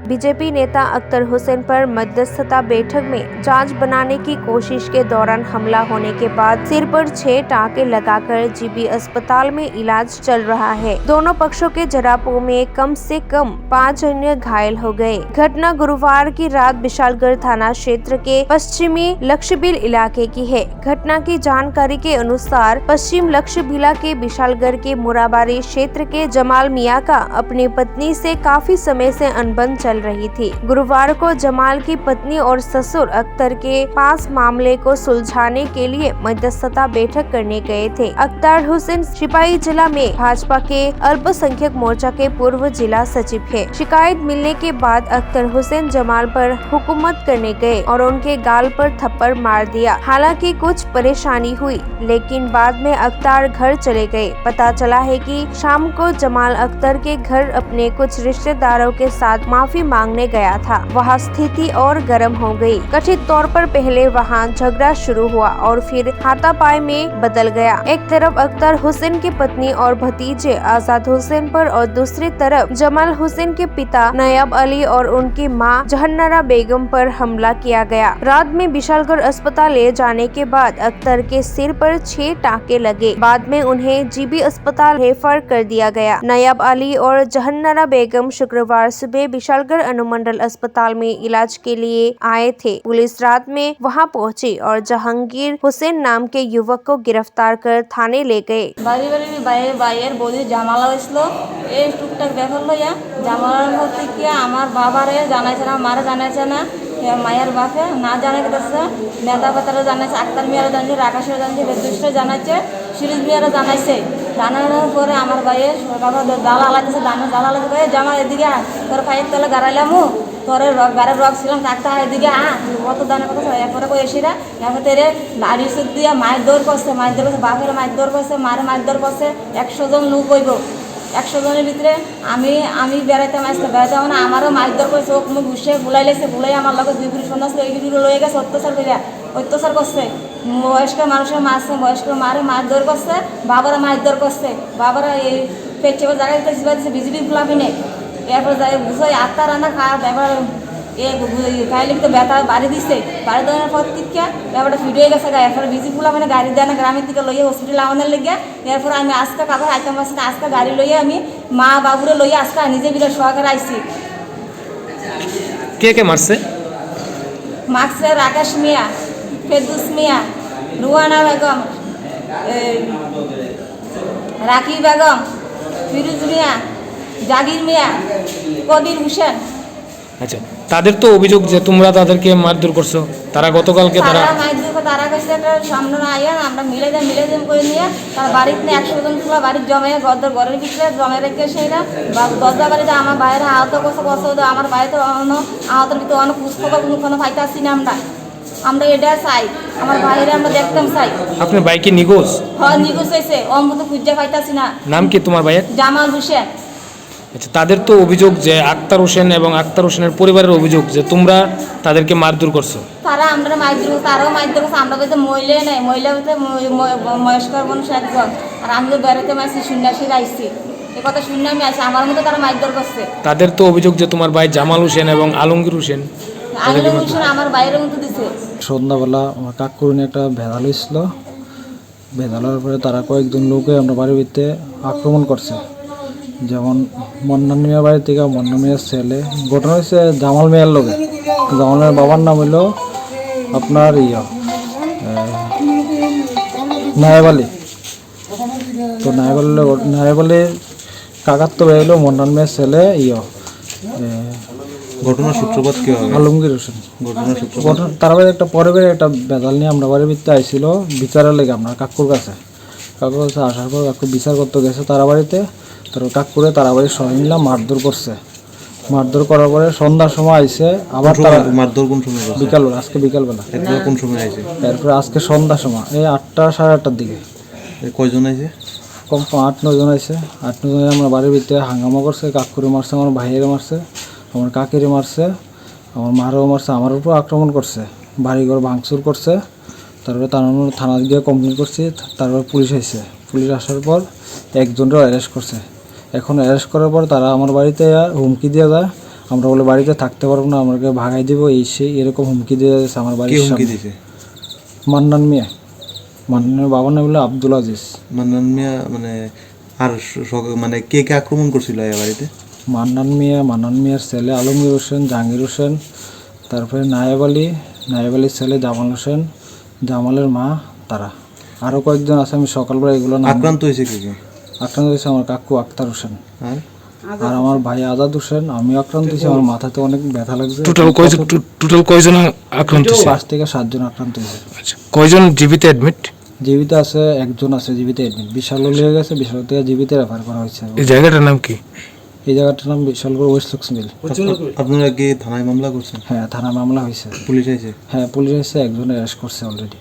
BJP नेता अख्तर हुसैन पर मध्यस्थता बैठक में जांच बनाने की कोशिश के दौरान हमला होने के बाद सिर पर 6 टाँके लगाकर जीबी अस्पताल में इलाज चल रहा है। दोनों पक्षों के झड़पों में कम से कम 5 अन्य घायल हो गए। घटना गुरुवार की रात विशालगढ़ थाना क्षेत्र के पश्चिमी लक्षबील इलाके की है। घटना की जानकारी के अनुसार पश्चिम लक्षबीला के विशालगढ़ के मुराबारी क्षेत्र के जमाल मियां का अपनी पत्नी से काफी समय से अनबन चल रही थी। गुरुवार को जमाल की पत्नी और ससुर अख्तर के पास मामले को सुलझाने के लिए मध्यस्थता बैठक करने गए थे। अख्तर हुसैन सिपाही जिला में भाजपा के अल्पसंख्यक मोर्चा के पूर्व जिला सचिव है। शिकायत मिलने के बाद अख्तर हुसैन जमाल पर हुकूमत करने गए और उनके गाल पर थप्पड़ मार दिया। हालांकि कुछ परेशानी हुई, लेकिन बाद में अख्तर घर चले गए। पता चला है कि शाम को जमाल अख्तर के घर अपने कुछ रिश्तेदारों के साथ माफी मांगने गया था। वहाँ स्थिति और गर्म हो गई। कथित तौर पर पहले वहाँ झगड़ा शुरू हुआ और फिर हाथापाई में बदल गया। एक तरफ अख्तर हुसैन की पत्नी और भतीजे आजाद हुसैन पर और दूसरी तरफ जमाल हुसैन के पिता नायब अली और उनकी मां जहन्नरा बेगम पर हमला किया गया। रात में विशालगढ़ अस्पताल ले जाने के बाद अख्तर के सिर पर 6 टाँके लगे। बाद में उन्हें जीबी अस्पताल रेफर कर दिया गया। नायब अली और जहन्नरा बेगम शुक्रवार सुबह विशालगढ़ अनुमंडल अस्पताल में इलाज के लिए आए थे। पुलिस रात में वहां पहुंची और जहांगीर हुसैन नाम के युवक को गिरफ्तार कर थाने ले गए। মায়ের বাপে না জানা গেছে, নেতা পাতারা জানাইছে, আক্তার মিয়ারা জানাইছে, রাকাশেরা জানাইছে, বেদুষ্টা জানাইছে, সিরিজ মিয়ারা জানাইছে। জানানোর পরে আমার ভাইয়ের বাবা জ্বালা লাগতেছে, জ্বালা লাগছে, জামা এদিকে তোর পায়ের তলে গাড়াইলামু, তোর গাড়ির রক ছিলাম, একটা এদিকে কত দানের কথা। এরপরে কই এসিরা এরপর তেরে লাড়ি সুদ দিয়ে মায়ের দৌড় করছে, বাপের মায়ের দৌড় করছে, মায়ের মায়ের দৌড় করছে। 100 জন লোক হইব। 100 জনের ভিতরে আমি বেড়াইতাম, আসতে বেড়াইতাম না, আমারও মাছ দর করেছে, ও মুখ ঘুষে বুলাই লেগেছে, বুলাই আমার লগে 2 বুড়ি সন্ধ্যা ছিল, এই বুড়ি লয়ে গেছে, অত্যাচার করছে। বয়স্ক মানুষের মারছে, বয়স্ক মারে মাছ দর করছে, বাবারা মাছ দর করছে, বাবারা এই পেটে জায়গায় দিচ্ছে বিজিবি গুলাবি নেই। এরপর যাই বুঝাই আত্মা রান্না খাওয়া এবার গাড়ি তো ব্যথা বাড়ি দিচ্ছে, বাড়ি দেওয়ার পর থেকে ব্যাপারটা ফিট হয়ে গেছে। এরপরে বিজি ফুলা মানে গাড়ি দেয় না, গ্রামের থেকে লইয়ে হসপিটাল আমাদের লেগে। এরপর আমি আজকে কাগজ আইতাম পাচ্ছি না, আজকে গাড়ি লইয়ে আমি মা বাবুরে লইয়ে আজকে নিজে বিরাট সহকারে আইছি। কে কে মারছে? মারছে রাকেশ মিয়া, ফেরদুস মিয়া, রুয়ানা বেগম, রাকি বেগম, ফিরুজ মিয়া, জাগির মিয়া, কবির হোসেন। আচ্ছা, তাদের তো অভিযোগ যে তোমরা তাদেরকে মারধর করছো। তারা গতকালকে তারা কাছে একটা সামনে আইয়া আমরা মিলে যাম করে নিয়ে তার বাড়িতে 100 জন ফুলা বাড়ির জমে ঘরের ভিতরে জমে রেখে সেইটা দরজা বাড়িতে আমার বাইরে আহত করছে। আমার বাইরে তো আহতের ভিতরে অনেক পুষ্পক কোনো ফাইতে আসছি না। আমরা এটা চাই, আমার বাইরে আমরা দেখতাম চাই। আপনার বাইকে নিগোজ? হ্যাঁ, নিগোজ হয়েছে, অম্বুতে খুঁজে পাইতাছি না। নাম কি তোমার ভাইয়ের? জামাল হোসেন। আচ্ছা, তাদের তো অভিযোগ যে আক্তার হোসেন এবং আক্তার হোসেনের পরিবারের অভিযোগ যে তোমরা তাদেরকে মারধর করছো। তারা আমরা মারধর, তারাও মারধর করছে। আমরা বলতে মহিলা নেই, মহিলা বলতে বয়স্ক মানুষ একজন, আর আমি তো বেড়াতে মারছি, সন্ন্যাসীর আইসি, এ কথা শুনে আমি আসি। আমার মতো তারা মারধর করছে। তাদের তো অভিযোগ যে তোমার ভাই জামাল হোসেন এবং আলমগীর হোসেন আমার বাইরের মতো দিছে। সন্ধ্যাবেলা আমার কাকুরুনি একটা ভেজাল হয়েছিল। ভেজালের পরে তারা কয়েকজন লোকে আমরা বাড়ির ভিতরে আক্রমণ করছে। যেমন মন্নান মিয়ার বাড়ি থেকে মন্নান মিয়ার ছেলে, ঘটনা হয়েছে জামাল মিয়ার লোকে। জামাল মিয়ার বাবার নাম হইল আপনার নায়েব আলী। তো নায়েব আলীর কাকার তো হইল মন্নান মিয়ার ছেলে ঘটনার সূত্রপাত কি হবে? আলমগীর হোসেন। তার বাড়ি একটা পরিবারে একটা বেজাল নিয়ে আমরা বাড়ির ভিতরে আইছিল বিচারের লেগে আপনার কাকুর কাছে। কাকুর কাছে আসার পর কাকু বিচার করতে গেছে তারা বাড়িতে। তার কাকুরে তারা বাড়ির সবাই মিলে মারধর করছে। মারধর করার পরে সন্ধ্যার সময় আইসে আবার তারা মারধর কোন সময়? বিকালবেলা, আজকে বিকালবেলা। কোন সময় আইছে? এরপরে আজকে সন্ধ্যার সময় এই 8টা সাড়ে 8টার দিকে। কয়জন আইছে? কম 8-9 জন আইছে। 8-9 জনে আমরা বাড়ির ভিতরে হাঙ্গামা করছে। কাকুরে মারছে, আমার ভাইয়েরে মারছে, আমার কাকিরে মারছে, আমার মারও মারছে, আমার উপর আক্রমণ করছে, বাড়িঘর ভাঙচুর করছে। তারপরে থানা গিয়ে কমপ্লেন করছি। তারপর পুলিশ আইছে। পুলিশ আসার পর একজনকেও অ্যারেস্ট করছে। এখন অ্যারেস্ট করার পর তারা আমার বাড়িতে হুমকি দিয়ে যায়, আমরা বলে বাড়িতে থাকতে পারবো না, আমাকে ভাগাই দিব, এই সেই এরকম হুমকি দিয়ে যাচ্ছে আমার কে বাড়ির হুমকি সামনে। দিয়েছে? মান্নান মিয়া, মান্নানের বাবার নাম হলো আব্দুল আজিজ। মান্নান মিয়া মানে আর মানে কে কে আক্রমণ করছিল এই বাড়িতে? মান্নান মিয়ার ছেলে আলমগীর হোসেন, জাহাঙ্গীর হোসেন, তারপরে নায়েব আলীর ছেলে জামাল হোসেন, জামালের মা, তারা আরও কয়েকজন আছে। আমি সকালবেলা এগুলো নাম আক্রান্ত হয়েছে কে কে? আক্রান্ত হয়েছে আমার কাকু আক্তার হোসেন আর আর আমার ভাই আজাদ হোসেন। আমি আক্রান্ত হয়েছি, আমার মাথাতে অনেক ব্যথা লাগছে। টোটাল কয়জন আক্রান্ত হয়েছে? 5 থেকে 7 জন আক্রান্ত হয়েছে। আচ্ছা, কয়জন জীবিত অ্যাডমিট? জীবিত আছে, একজন আছে জীবিত অ্যাডমিট। বিশাল লেগে গেছে, বিশাল থেকে জীবিত রেফার করা হয়েছে। এই জায়গাটার নাম কি? এই জায়গাটার নাম বিশালগড় ওয়েস্ট লক্স মিল। আপনারা কি থানায় মামলা করছেন? হ্যাঁ, থানা মামলা হয়েছে। পুলিশ আইছে? হ্যাঁ, পুলিশ এসে একজন অ্যারেস্ট করছে অলরেডি।